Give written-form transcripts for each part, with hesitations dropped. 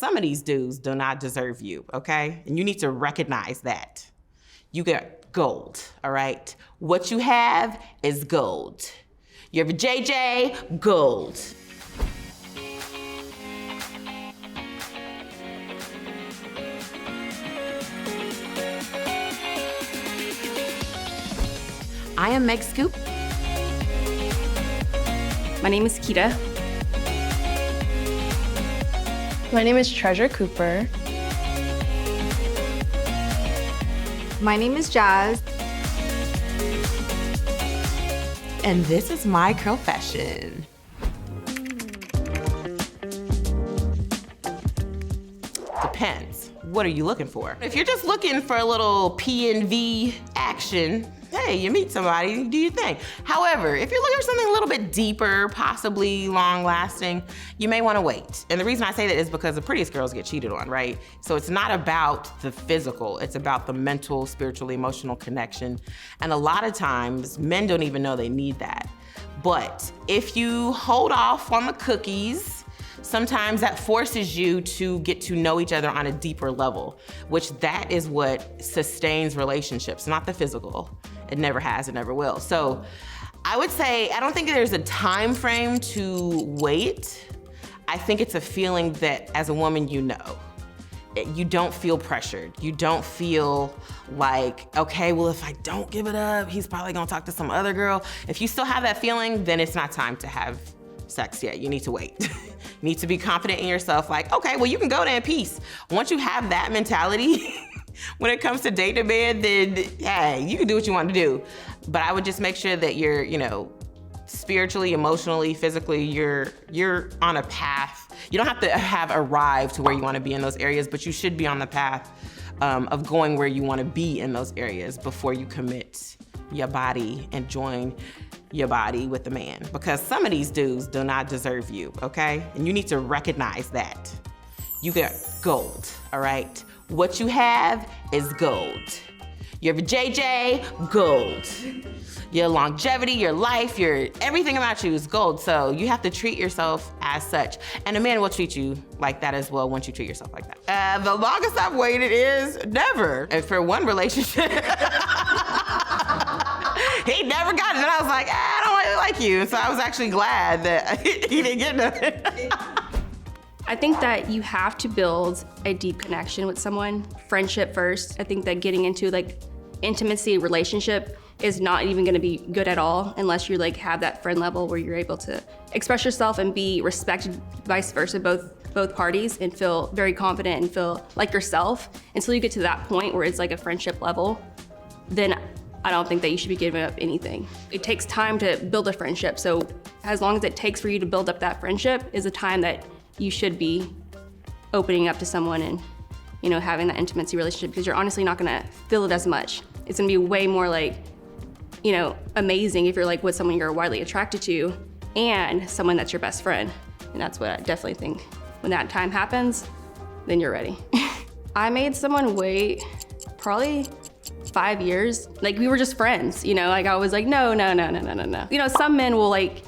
some of these dudes do not deserve you, okay? And you need to recognize that. You got gold, all right? What you have is gold. You have a JJ, gold. I am Meg Scoop. My name is Keeta. My name is Treasure Cooper. My name is Jazz. And this is my Curlfession. Depends. What are you looking for? If you're just looking for a little P&V action, hey, you meet somebody, do your thing. However, if you're looking for something a little bit deeper, possibly long-lasting, you may want to wait. And the reason I say that is because the prettiest girls get cheated on, right? So it's not about the physical, it's about the mental, spiritual, emotional connection. And a lot of times, men don't even know they need that. But if you hold off on the cookies, sometimes that forces you to get to know each other on a deeper level, which that is what sustains relationships, not the physical. It never has, it never will. So I would say, I don't think there's a time frame to wait. I think it's a feeling that as a woman, you know. You don't feel pressured. You don't feel like, okay, well, if I don't give it up, he's probably gonna talk to some other girl. If you still have that feeling, then it's not time to have sex yet. You need to wait. You need to be confident in yourself, like, okay, well, you can go there in peace. Once you have that mentality, when it comes to dating a man, then, hey, you can do what you want to do. But I would just make sure that you're, you know, spiritually, emotionally, physically, you're on a path. You don't have to have arrived to where you want to be in those areas, but you should be on the path of going where you want to be in those areas before you commit your body and join your body with the man. Because some of these dudes do not deserve you, okay? And you need to recognize that. You got gold, all right? What you have is gold. You have a JJ, gold. Your longevity, your life, your everything about you is gold. So you have to treat yourself as such. And a man will treat you like that as well once you treat yourself like that. The longest I've waited is never. And for one relationship, he never got it. And I was like, I don't really like you. So I was actually glad that he didn't get nothing. I think that you have to build a deep connection with someone, friendship first. I think that getting into like intimacy relationship is not even gonna be good at all unless you like have that friend level where you're able to express yourself and be respected, vice versa, both parties, and feel very confident and feel like yourself. Until you get to that point where it's like a friendship level, then I don't think that you should be giving up anything. It takes time to build a friendship. So as long as it takes for you to build up that friendship is a time that you should be opening up to someone and, you know, having that intimacy relationship, because you're honestly not gonna feel it as much. It's gonna be way more like, you know, amazing if you're like with someone you're widely attracted to and someone that's your best friend. And that's what I definitely think. When that time happens, then you're ready. I made someone wait probably 5 years. Like we were just friends, you know, like I was like, no. You know, some men will like,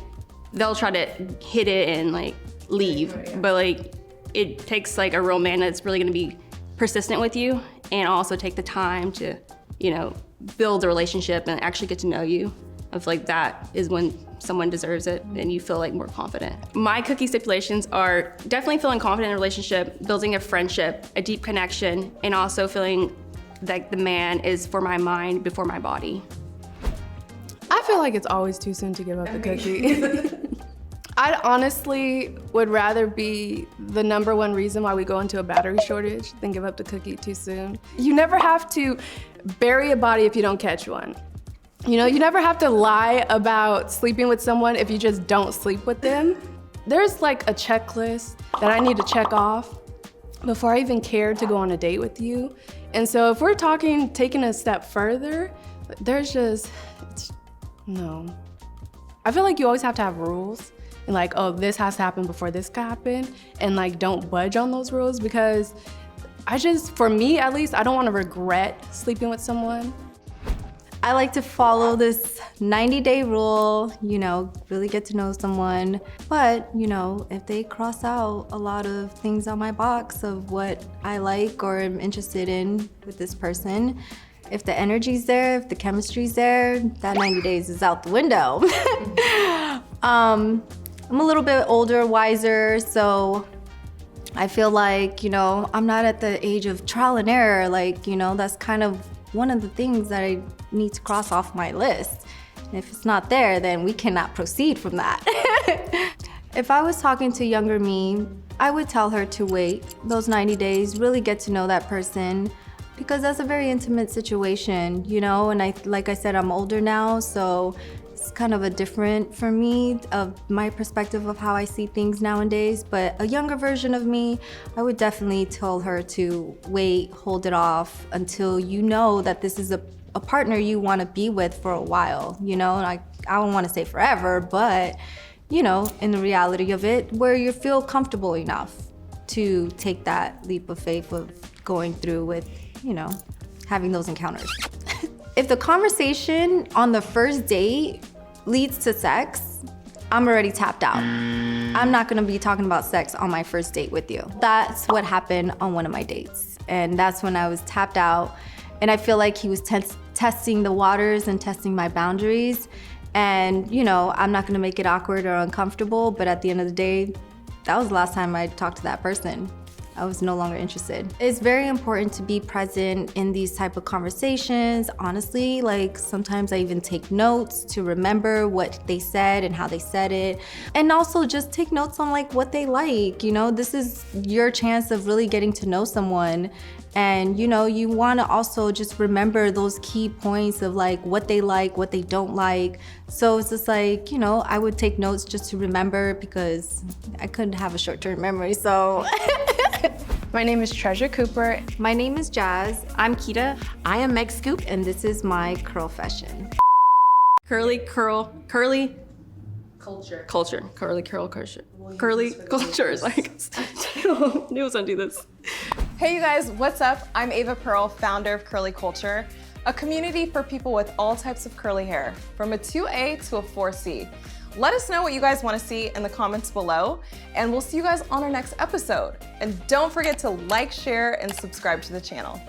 they'll try to hit it and like leave, but like it takes like a real man that's really gonna be persistent with you and also take the time to, you know, build a relationship and actually get to know you. I feel like that is when someone deserves it and you feel like more confident. My cookie stipulations are definitely feeling confident in a relationship, building a friendship, a deep connection, and also feeling like the man is for my mind before my body. I feel like it's always too soon to give up the cookie. I honestly would rather be the #1 reason why we go into a battery shortage than give up the cookie too soon. You never have to bury a body if you don't catch one. You know, you never have to lie about sleeping with someone if you just don't sleep with them. There's like a checklist that I need to check off before I even care to go on a date with you. And so if we're talking taking a step further, there's just, no. I feel like you always have to have rules. And like, oh, this has to happen before this can happen, and like don't budge on those rules, because for me at least, I don't want to regret sleeping with someone. I like to follow this 90-day rule, you know, really get to know someone. But, you know, if they cross out a lot of things on my box of what I like or am interested in with this person, if the energy's there, if the chemistry's there, that 90 days is out the window. I'm a little bit older, wiser, so I feel like, you know, I'm not at the age of trial and error. Like, you know, that's kind of one of the things that I need to cross off my list. And if it's not there, then we cannot proceed from that. If I was talking to younger me, I would tell her to wait those 90 days, really get to know that person, because that's a very intimate situation, you know, and like I said, I'm older now, so it's kind of a different for me of my perspective of how I see things nowadays. But a younger version of me, I would definitely tell her to wait, hold it off until you know that this is a partner you want to be with for a while, you know, and I don't want to say forever, but you know, in the reality of it, where you feel comfortable enough to take that leap of faith of going through with, you know, having those encounters. If the conversation on the first date leads to sex, I'm already tapped out. I'm not gonna be talking about sex on my first date with you. That's what happened on one of my dates. And that's when I was tapped out. And I feel like he was testing the waters and testing my boundaries. And, you know, I'm not gonna make it awkward or uncomfortable, but at the end of the day, that was the last time I talked to that person. I was no longer interested. It's very important to be present in these type of conversations. Honestly, like sometimes I even take notes to remember what they said and how they said it. And also just take notes on like what they like. You know, this is your chance of really getting to know someone. And you know, you wanna also just remember those key points of like what they like, what they don't like. So it's just like, you know, I would take notes just to remember because I couldn't have a short-term memory, so. My name is Treasure Cooper. My name is Jazz. I'm Keeta. I am Meg Scoop. And this is my Curlfession. Curly culture. Curly curl culture. Curly culture is like, I knew I was gonna do this. Hey you guys, what's up? I'm Ava Pearl, founder of Curly Culture, a community for people with all types of curly hair, from a 2A to a 4C. Let us know what you guys want to see in the comments below, and we'll see you guys on our next episode. And don't forget to like, share, and subscribe to the channel.